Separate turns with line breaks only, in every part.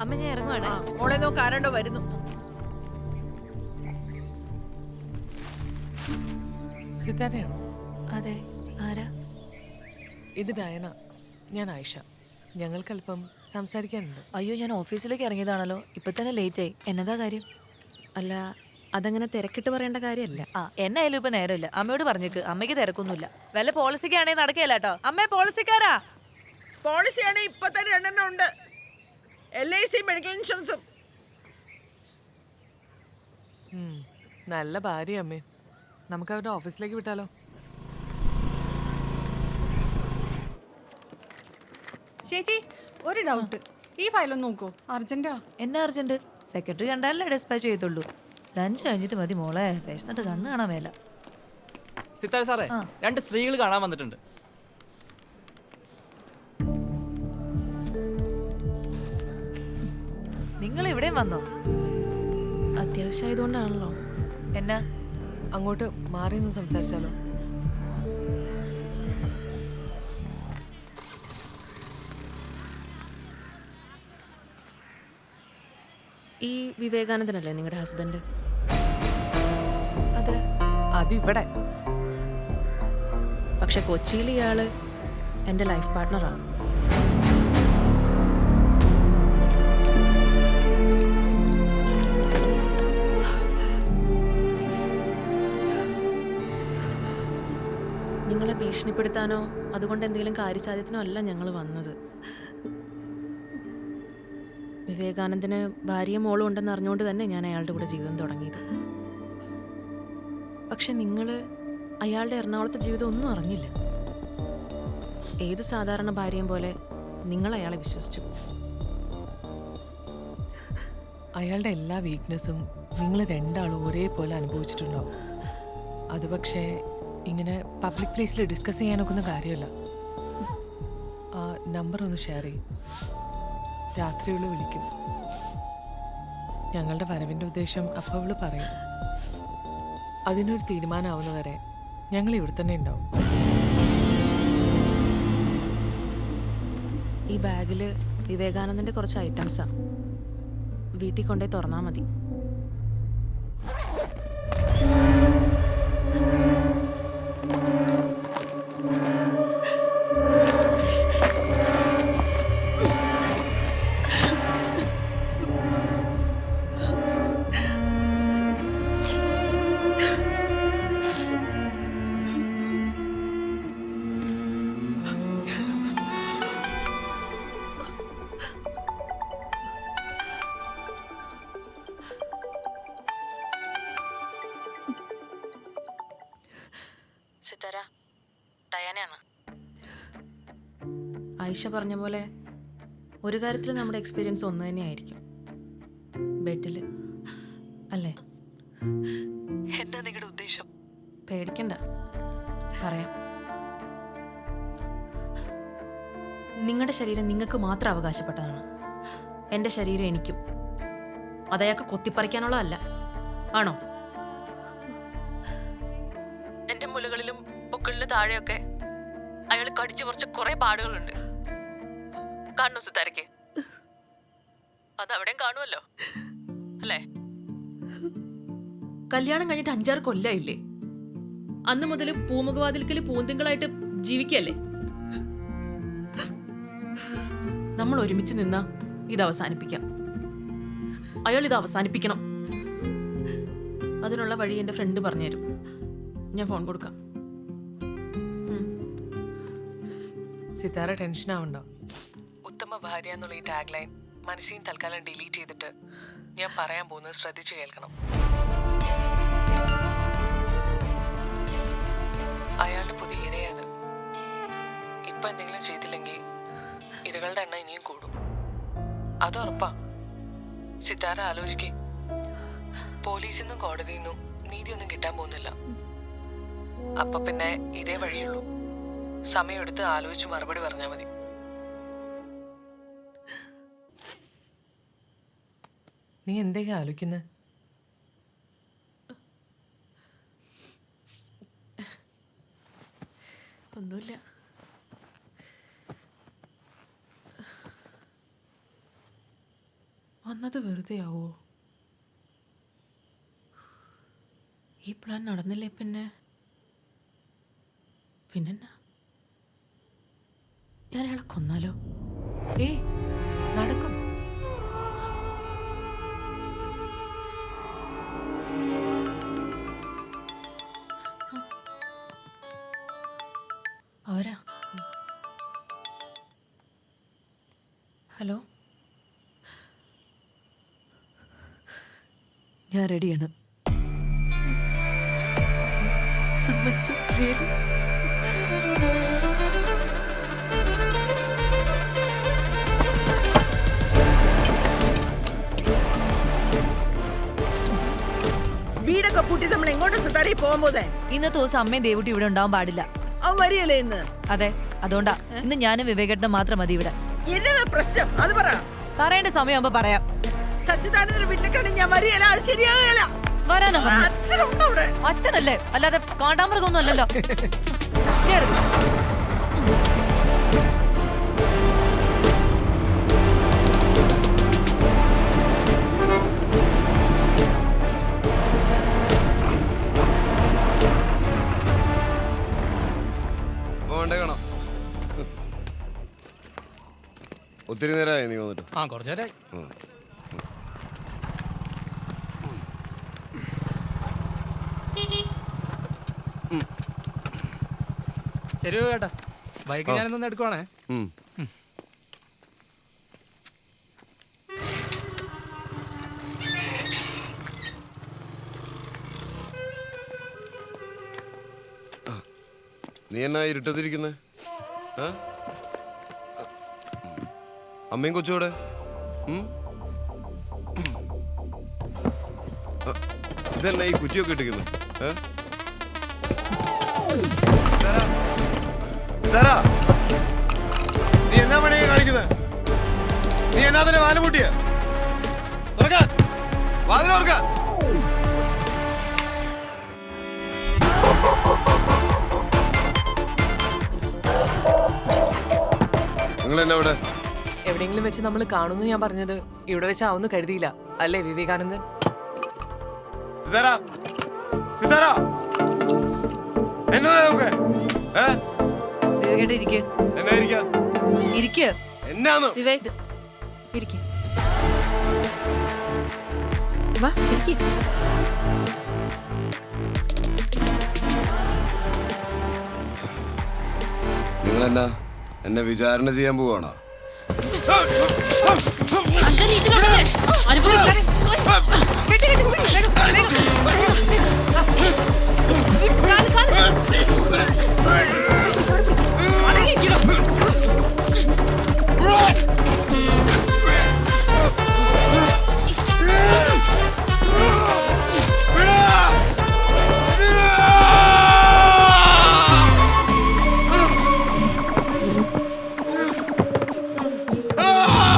അമ്മ ഞാൻ ഇറങ്ങുവാണ്.
മോളെ നോക്ക്, ആരാണ്ടോ വരുന്നു.
സിതാരയാണോ?
അതെ, ആരാ?
ഇത് ഡയന, ഞാൻ ആയിഷ. ഞങ്ങൾക്കല്പം സംസാരിക്കാനുണ്ട്.
അയ്യോ, ഞാൻ ഓഫീസിലേക്ക് ഇറങ്ങിയതാണല്ലോ, ഇപ്പൊ തന്നെ ലേറ്റ് ആയി. എന്നതാ കാര്യം? അല്ല, അതങ്ങനെ തിരക്കിട്ട് പറയേണ്ട കാര്യമല്ല. എന്നായാലും ഇപ്പൊ നേരമില്ല. അമ്മയോട് പറഞ്ഞേക്ക്, അമ്മയ്ക്ക് തിരക്കൊന്നുമില്ല. വല്ല പോളിസിക്കാണെങ്കിൽ നടക്കുകയല്ല കേട്ടോ. അമ്മേ, പോളിസിക്കാരാ.
പോളിസിയാണ് ഇപ്പൊ തന്നെ 2 ഉണ്ട്. LIC മെഡിക്കൽ ഇൻഷുറൻസും.
നല്ല ഭാര്യ അമ്മേ. നമുക്ക് അവരുടെ ഓഫീസിലേക്ക് വിട്ടാലോ?
ചേച്ചി, ഒരു ഡൗട്ട്. ഈ ഫയലൊന്ന് നോക്കൂ, അർജന്റാ.
എന്നാ അർജന്റ്? സെക്രട്ടറി കണ്ടാലേ ഡിസ്പാച്ച് ചെയ്യത്തുള്ളൂ. ലഞ്ച് കഴിഞ്ഞിട്ട് മതി മോളെ, വിശന്നിട്ട് കണ്ണ് കാണാൻ മേല.
സിത്താര സാറേ, 2 സ്ത്രീകൾ കാണാൻ വന്നിട്ടുണ്ട്.
നിങ്ങൾ ഇവിടെയും വന്നോ? അത്യാവശ്യമായതുകൊണ്ടാണല്ലോ. എന്നാ?
അങ്ങോട്ട് മാറി നിന്ന് സംസാരിച്ചാലോ?
ഈ വിവേകാനന്ദനല്ലേ നിങ്ങളുടെ ഹസ്ബൻഡ്? അതെ.
അതിവിടെ.
പക്ഷെ കൊച്ചിയിൽ ഇയാള് എൻ്റെ ലൈഫ് പാർട്ട്ണറാണ്. നിങ്ങളെ ഭീഷണിപ്പെടുത്താനോ അതുകൊണ്ട് എന്തെങ്കിലും കാര്യസാധ്യത്തിനോ അല്ല ഞങ്ങൾ വന്നത്. വിവേകാനന്ദന് ഭാര്യയും മോളും ഉണ്ടെന്ന് അറിഞ്ഞുകൊണ്ട് തന്നെ ഞാൻ അയാളുടെ കൂടെ ജീവിതം തുടങ്ങിയത്. പക്ഷെ നിങ്ങൾ അയാളുടെ എറണാകുളത്തെ ജീവിതം ഒന്നും അറിഞ്ഞില്ല. ഏത് സാധാരണ ഭാര്യയും പോലെ നിങ്ങൾ അയാളെ വിശ്വസിച്ചു.
അയാളുടെ എല്ലാ വീക്ക്നെസ്സും നിങ്ങൾ 2 ആളും ഒരേപോലെ അനുഭവിച്ചിട്ടുണ്ടാവും. അത് പക്ഷേ ഇങ്ങനെ പബ്ലിക് പ്ലേസിൽ ഡിസ്കസ് ചെയ്യാനൊക്കുന്ന കാര്യമല്ല. ആ നമ്പർ ഒന്ന് ഷെയർ ചെയ്യും. രാത്രിയുള്ള വിളിക്കും. ഞങ്ങളുടെ വരവിൻ്റെ ഉദ്ദേശം അപ്പോൾ അവള് പറയും. അതിനൊരു തീരുമാനമാവുന്നവരെ ഞങ്ങൾ ഇവിടെ തന്നെ ഉണ്ടാവും.
ഈ ബാഗിൽ വിവേകാനന്ദൻ്റെ കുറച്ച് ഐറ്റംസാണ്. വീട്ടിൽ കൊണ്ടുപോയി തുറന്നാൽ മതി. സിത്താര, ഡയാനയാണ്. ആയിഷ പറഞ്ഞ പോലെ ഒരു കാര്യത്തിൽ നമ്മുടെ എക്സ്പീരിയൻസ് ഒന്ന് തന്നെയായിരിക്കും. ബെഡിൽ അല്ലേ? എന്താ നിങ്ങളുടെ ഉദ്ദേശം? പേടിക്കണ്ട, പറയാം. നിങ്ങളുടെ ശരീരം നിങ്ങൾക്ക് മാത്രം അവകാശപ്പെട്ടതാണ്. എൻ്റെ ശരീരം എനിക്കും. അതയാൾക്ക് കൊത്തിപ്പറിക്കാനുള്ളതല്ല. ആണോ? എൻ്റെ മുലകളിലും പൊക്കിളിന് താഴെയൊക്കെ അയാൾ കടിച്ചു പറിച്ച കുറെ പാടുകളുണ്ട്. കാണുന്നു സിത്താരയ്ക്ക്? അതവിടെയും കാണുമല്ലോ അല്ലേ? കല്യാണം കഴിഞ്ഞിട്ട് 5-6 കൊല്ലായില്ലേ? അന്ന് മുതൽ പൂമുഖവാതിൽക്കല് പൂന്തിങ്കളായിട്ട് ജീവിക്കല്ലേ? നമ്മൾ ഒരുമിച്ച് നിന്നാ ഇത് അവസാനിപ്പിക്കാം. അയാൾ ഇത് അവസാനിപ്പിക്കണം. അതിനുള്ള വഴി എൻ്റെ ഫ്രണ്ട് പറഞ്ഞുതരും. ഞാൻ ഫോൺ കൊടുക്കാം.
സിതാര ടെൻഷൻ ആവണ്ടോ? ഉത്തമ ഭാര്യ എന്നുള്ള ഈ ടാഗ് ലൈൻ മനസ്സിൽ നിന്ന് തൽക്കാലം ഡിലീറ്റ് ചെയ്തിട്ട് ഞാൻ പറയാൻ പോകുന്നത് ശ്രദ്ധിച്ചു കേൾക്കണം. അയാളുടെ പുതിയ ഇരയത്. ഇപ്പൊ എന്തെങ്കിലും ചെയ്തില്ലെങ്കിൽ ഇരകളുടെ എണ്ണം ഇനിയും കൂടും. അത് ഉറപ്പാ. സിതാര ആലോചിക്കേ. പോലീസിൽ നിന്നും കോടതിയിൽ നിന്നും നീതിയൊന്നും കിട്ടാൻ പോകുന്നില്ല. അപ്പൊ പിന്നെ ഇതേ വഴിയുള്ളൂ. സമയമെടുത്ത് ആലോചിച്ച് മറുപടി പറഞ്ഞാൽ മതി. നീ എന്തൊക്കെ ആലോചിക്കുന്നത്?
ഒന്നുമില്ല. വന്നത് വെറുതെ ആവോ? ഈ പ്ലാൻ നടന്നില്ലേ പിന്നെന്നാ? ഞാൻ അയാളെ കൊന്നാലോ? ഏയ്, നടക്കും. അവരാ? ഹലോ, ഞാൻ റെഡിയാണ്. സമ്മതിച്ചു. Really?
വീടൊക്കെ പൂട്ടി നമ്മൾ എങ്ങോട്ട് സിത്താര പോകാൻ പോന്നെ?
ഇന്നത്തെ ദിവസം അമ്മയും ദേവുട്ടി ഇവിടെ ഉണ്ടാവാൻ പാടില്ല.
അവൻ വരികയല്ലേ ഇന്ന്?
അതെ, അതുകൊണ്ടാ ഇന്ന് ഞാനും വിവേകേട്ടനും മാത്രം മതി ഇവിടെ.
എന്നതാ പ്രശ്നം? അത് പറ.
പറയേണ്ട സമയമാകുമ്പോ പറയാം.
സച്ചിദാനന്ദന്റെ വീട്ടിലേക്കാണെങ്കിൽ ഞാൻ വരികയല്ല, അത് ശരിയാകുകയല്ല.
വരാനോ?
അച്ഛനുണ്ടോ അവിടെ?
അച്ഛനല്ലേ, അല്ലാതെ കാണ്ടാമൃഗമൊന്നും അല്ലല്ലോ. കേറ്.
ഒത്തിരി നേരമായി നീ വന്നിട്ട്?
ആ, കുറച്ചു നേരമായി. ശരി കേട്ടാ, ബൈക്ക് ഞാനൊന്ന് എടുക്കുവാണേ.
നീ എന്നാ ഇരുട്ടത്തിരിക്കുന്നേ? അമ്മയും കൊച്ചുകൂടെ? ഇതെന്നാ ഈ കുറ്റിയൊക്കെ ഇട്ടിരിക്കുന്നു? നീ എന്നാ പണിയാ കാണിക്കുന്നത്? നീ എന്നാ തന്നെ വാല് മുട്ടിയ? വാതിലോർക്കാൻ നിങ്ങൾ എന്നാ ഇവിടെ?
എവിടെയെങ്കിലും വെച്ച് നമ്മൾ കാണുന്നു ഞാൻ പറഞ്ഞത്. ഇവിടെ വെച്ചാവുന്നു കരുതിയില്ല അല്ലേ വിവേകാനന്ദൻ?
വിവേകേട്ട ഇരിക്ക്. ഇരിക്ക്. വിവേക് ഇരിക്ക്. വാ, ഇരിക്ക്.
നിങ്ങളെന്നാ എന്നെ വിചാരണ ചെയ്യാൻ പോവാണോ?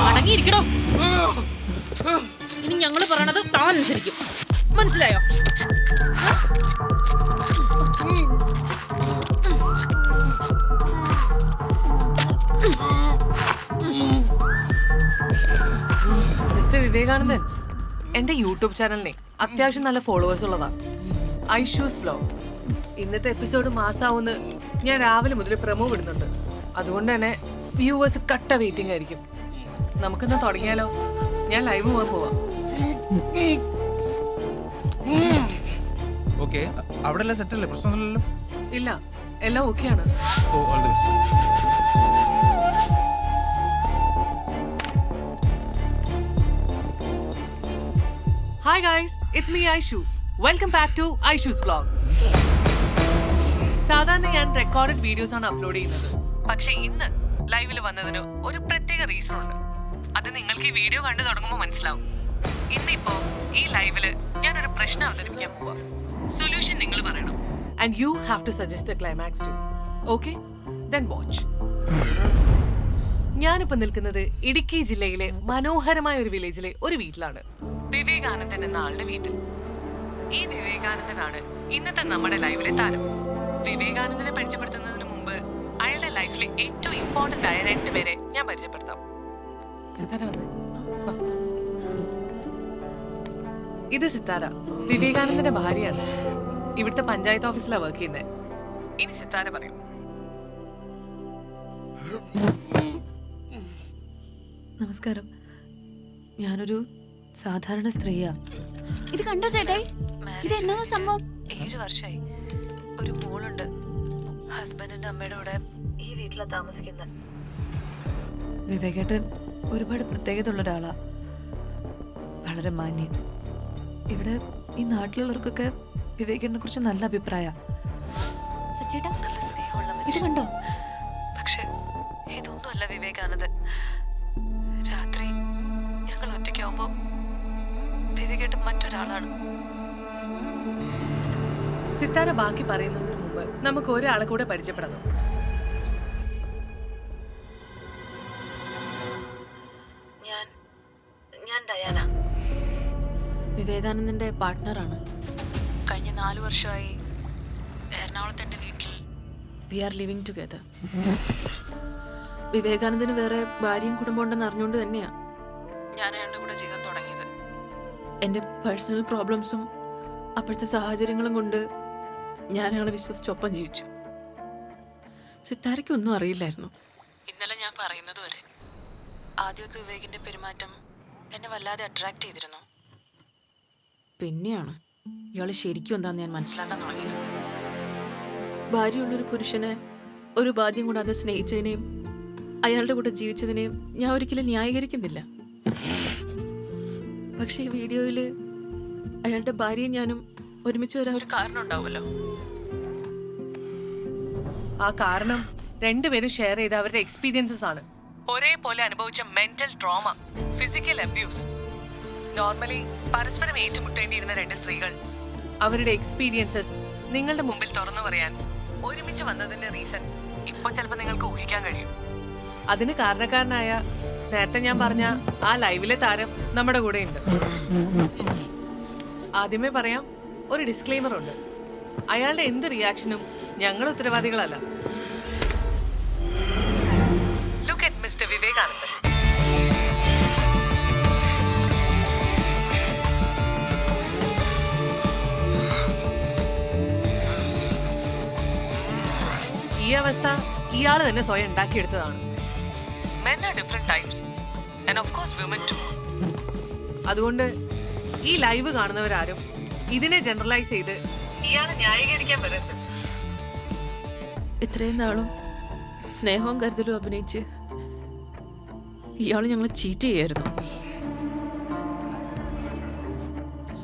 അടങ്ങിയിരിക്കണോ? ഇനി ഞങ്ങള് പറയണത് താൻ അനുസരിക്കും, മനസ്സിലായോ?
മിസ്റ്റർ വിവേകാനന്ദൻ, എന്റെ യൂട്യൂബ് ചാനലിനെ അത്യാവശ്യം നല്ല ഫോളോവേഴ്സ് ഉള്ളതാ. ഐഷൂസ് വ്ലോഗ്. ഇന്നത്തെ എപ്പിസോഡ് മാസാവുന്ന് ഞാൻ രാവിലെ മുതൽ പ്രമോ വിടുന്നുണ്ട്. അതുകൊണ്ട് തന്നെ വ്യൂവേഴ്സ് കട്ട വെയിറ്റിംഗ് ആയിരിക്കും. നമുക്കിന്ന് തുടങ്ങിയാലോ? ഞാൻ ലൈവ് പോകാൻ പോവാം.
ഓക്കെ, അവിടെ എല്ലാം സെറ്റ് അല്ലേ? പ്രശ്നമൊന്നുമില്ലല്ലോ?
ഇല്ല, എല്ലാം ഓക്കെയാണ്.
Oh, all the best.
Hi guys, it's me Aishu. Welcome back to Aishu's vlog. സാധാരണ ഞാൻ റെക്കോർഡഡ് വീഡിയോസ് ആണ് അപ്ലോഡ് ചെയ്യുന്നത്. പക്ഷെ ഇന്ന് ലൈവിൽ വന്നതിന് ഒരു പ്രത്യേക റീസൺ ഉണ്ട്. അത് നിങ്ങൾക്ക് ഈ വീഡിയോ കണ്ടു തുടങ്ങുമ്പോൾ മനസ്സിലാവും. ഇന്നിപ്പോ ഈ ലൈവില് ഞാനൊരു പ്രശ്നം അവതരിപ്പിക്കാൻ പോവാ. സൊല്യൂഷൻ നിങ്ങൾ പറയണം. And you have to suggest the climax too. Okay, then watch. ഞാനിപ്പോ നിൽക്കുന്നത് ഇടുക്കി ജില്ലയിലെ മനോഹരമായ ഒരു വില്ലേജിലെ ഒരു വീട്ടിലാണ്. വിവേകാനന്ദൻ എന്ന ആളുടെ വീട്ടിൽ. ഈ വിവേകാനന്ദനാണ് ഇന്നത്തെ നമ്മുടെ ലൈവിലെ താരം. വിവേകാനന്ദനെ പരിചയപ്പെടുത്തുന്നതിന് മുമ്പ് അയാളുടെ ലൈഫിലെ ഏറ്റവും ഇമ്പോർട്ടന്റ് ആയ 2 പേരെ ഞാൻ പരിചയപ്പെടുത്താം. സിതാര വന്നേ. ഇത് സിത്താര, വിവേകാനന്ദന്റെ ഭാര്യയാണ്. ഇവിടുത്തെ പഞ്ചായത്ത് ഓഫീസിലാണ് വർക്ക് ചെയ്യുന്നത്. ഇനി സിത്താര പറയും.
നമസ്കാരം. ഞാനൊരു സാധാരണ സ്ത്രീയാ.
ഇത് കണ്ടോ ചേട്ടായി? ഇത് എന്നാ സംഭവം?
7 വർഷമായി. ഒരു മോളുണ്ട്. ഹസ്ബൻഡിന്റെ അമ്മയുടെ കൂടെ ഈ വീട്ടിലാണ് താമസിക്കുന്നത്. വിവേകേട്ടൻ ഒരുപാട് പ്രത്യേകത ഉള്ള ഒരാളാ. വളരെ മാന്യൻ. ഇവിടെ ഈ നാട്ടിലുള്ളവർക്കൊക്കെ വിവേകേട്ടനെ കുറിച്ച് നല്ല അഭിപ്രായ.
സച്ചേട്ടാ,
നല്ല സ്നേഹമുള്ള
ഇത്
മനുഷ്യൻ.
കണ്ടോ?
പക്ഷെ ഇതൊന്നുമല്ല വിവേകാനന്ദൻ. രാത്രി ഞങ്ങൾ ഒറ്റയ്ക്കാവുമ്പോ വിവേകേട്ടൻ മറ്റൊരാളാണ്.
സിത്താര ബാക്കി പറയുന്നതിന് മുമ്പ് നമുക്ക് ഒരാളെ കൂടെ പരിചയപ്പെടണം.
ഞാൻ ഡയാന, വിവേകാനന്ദന്റെ പാർട്ട്ണറാണ്. കഴിഞ്ഞ 4 വർഷമായി എറണാകുളത്തെ എൻ്റെ വീട്ടിൽ വി ആർ ലിവിങ് ടുഗെദർ. വിവേകാനന്ദന് വേറെ ഭാര്യയും കുടുംബം ഉണ്ടെന്ന് അറിഞ്ഞുകൊണ്ട് തന്നെയാ ഞാൻ അയാളുടെ കൂടെ ജീവിതം തുടങ്ങിയത്. എൻ്റെ പേഴ്സണൽ പ്രോബ്ലംസും അപ്പോഴത്തെ സാഹചര്യങ്ങളും കൊണ്ട് ഞാൻ അയാളെ വിശ്വസിച്ചൊപ്പം ജീവിച്ചു. സിത്താരയ്ക്കൊന്നും അറിയില്ലായിരുന്നു ഇന്നലെ ഞാൻ പറയുന്നത് വരെ. ആദ്യമൊക്കെ വിവേകിന്റെ പെരുമാറ്റം എന്നെ വല്ലാതെ അട്രാക്ട് ചെയ്തിരുന്നു. പിന്നെയാണ് ഇയാൾ ശരിക്കും എന്താന്ന് ഞാൻ മനസ്സിലാക്കാൻ തുടങ്ങിയത്. ഭാര്യയുള്ളൊരു പുരുഷനെ ഒരു ബാധ്യം കൂടാതെ സ്നേഹിച്ചതിനെയും അയാളുടെ കൂടെ ജീവിച്ചതിനെയും ഞാൻ ഒരിക്കലും ന്യായീകരിക്കുന്നില്ല. പക്ഷേ ഈ വീഡിയോയിൽ അയാളുടെ ഭാര്യയും ഞാനും ഒരുമിച്ച് വരാൻ ഒരു കാരണം ഉണ്ടാവുമല്ലോ.
ആ കാരണം രണ്ടുപേരും ഷെയർ ചെയ്ത അവരുടെ എക്സ്പീരിയൻസസ് ആണ്. ഒരേപോലെ അനുഭവിച്ച mental trauma, physical abuse. Normally പരസ്പരം ഏറ്റുമുട്ടേണ്ടിയിരുന്ന 2 സ്ത്രീകൾ അവരുടെ എക്സ്പീരിയൻസസ് നിങ്ങളുടെ മുമ്പിൽ തുറന്നു പറയാൻ ഒരുമിച്ച് വന്നതിന്റെ റീസൺ ഇപ്പൊ ചിലപ്പോൾ നിങ്ങൾക്ക് ഊഹിക്കാൻ കഴിയും. അതിന് കാരണക്കാരനായ നേരത്തെ ഞാൻ പറഞ്ഞ ആ ലൈവിലെ താരം നമ്മുടെ കൂടെ ഉണ്ട്. ആദ്യമേ പറയാം, ഒരു ഡിസ്ക്ലെയിമർ ഉണ്ട്. അയാളുടെ എന്ത് റിയാക്ഷനും ഞങ്ങൾ ഉത്തരവാദികളല്ല. ലുക്ക് അറ്റ് മിസ്റ്റർ വിവേകാനന്ദൻ. ഈ അവസ്ഥ ഇയാൾ തന്നെ സ്വയം ഉണ്ടാക്കിയെടുത്തതാണ്. Men are different types and of course women too. അതുകൊണ്ട് ഈ ലൈവ് കാണുന്നവരാരും ഇതിനെ ജനറലൈസ് ചെയ്ത് ഇയാളെ ന്യായീകരിക്കാൻ വരരുത്.
ഇത്രയും നാളും സ്നേഹവും കരുതലും അഭിനയിച്ച് ഇയാൾ ഞങ്ങളെ ചീറ്റ് ചെയ്യായിരുന്നു.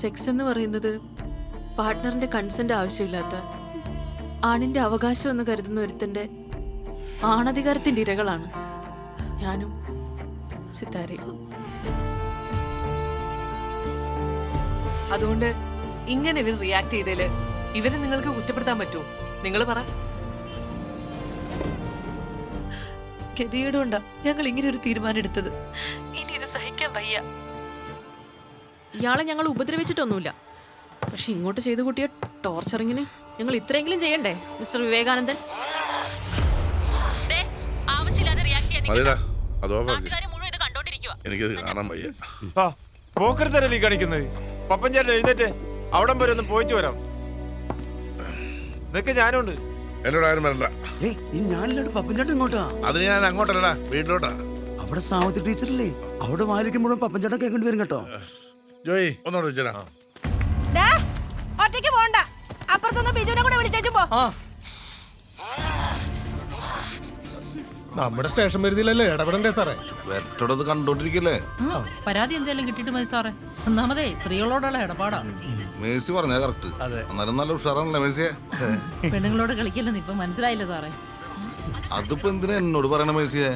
സെക്സ് എന്ന് പറയുന്നത് പാർട്ട്ണറിന്റെ കൺസെന്റ് ആവശ്യമില്ലാത്ത ആണിന്റെ അവകാശം എന്ന് കരുതുന്ന ഒരുത്തന്റെ ആണധികാരത്തിന്റെ ഇരകളാണ് ഞാനും സിത്താരയും.
അതുകൊണ്ട് ഇങ്ങനെ ഇവർ റിയാക്ട് ചെയ്തതില് ഇവരെ നിങ്ങൾക്ക് കുറ്റപ്പെടുത്താൻ പറ്റുമോ? നിങ്ങൾ പറ.
ഗതികേടുകൊണ്ടാ ഞങ്ങൾ ഇങ്ങനെ ഒരു തീരുമാനം എടുത്തത്. ഇനി ഇത് സഹിക്കാൻ വയ്യ. ഇയാളെ ഞങ്ങൾ ഉപദ്രവിച്ചിട്ടൊന്നുമില്ല. പക്ഷെ ഇങ്ങോട്ട് ചെയ്തു കൂട്ടിയ ടോർച്ചറിങ്ങിന് ഞങ്ങൾ ഇത്രയെങ്കിലും ചെയ്യണ്ടേ മിസ്റ്റർ വിവേകാനന്ദൻ?
മതിടാ, അതോ എനിക്കത് കാണാൻ വയ്യ.
പോക്കരുത്തരല്ലേ കാണിക്കുന്നത്? പപ്പഞ്ചേട്ടൻ എഴുന്നേറ്റ് അവിടം വരെ ഒന്ന് പോയിച്ചു വരാം. ഇതൊക്കെ ഞാനുണ്ട്.
എന്നോട് ആരും വരണ്ട.
ഞാനില്ലാണ്ട് പപ്പൻചേട്ടൻ ഇങ്ങോട്ടാ.
അതിന് ഞാൻ അങ്ങോട്ടല്ലടാ, വീട്ടിലോട്ടാ.
അവിടെ സാവത്തി ടീച്ചറില്ലേ, അവിടെ വാലിക്കുമ്പോഴും പപ്പൻചേട്ടൻ കേൾക്കേണ്ടി വരും കേട്ടോ.
ജോയി ഒന്നോട് വെച്ചടാ.
ഒറ്റയ്ക്ക് പോണ്ട, അപ്പുറത്തൊന്ന് ബിജുവിനെ കൂടെ വിളിച്ചേച്ചു പോ.
നമ്മുടെ സ്റ്റേഷൻ പരിധിയിലല്ലേ ഇടപെടണ്ടേ സാറേ?
വെട്ടോടത് കണ്ടോണ്ടിരിക്കല്ലേ.
പരാതി എന്തെങ്കിലും കിട്ടിയിട്ട് മതി സാറേ. ഒന്നാമതേ സ്ത്രീകളോടുള്ള ഇടപാടാ.
മേഴ്സി പറഞ്ഞാ കറക്റ്റ്. എന്നാലും നല്ല ഉഷാറാണല്ലേ മേഴ്സിയെ?
പെണ്ണുങ്ങളോട് കളിക്കില്ലെന്ന് ഇപ്പൊ മനസ്സിലായില്ല സാറേ.
അതിപ്പോ എന്തിനാ എന്നോട് പറയണ മേഴ്സിയെ?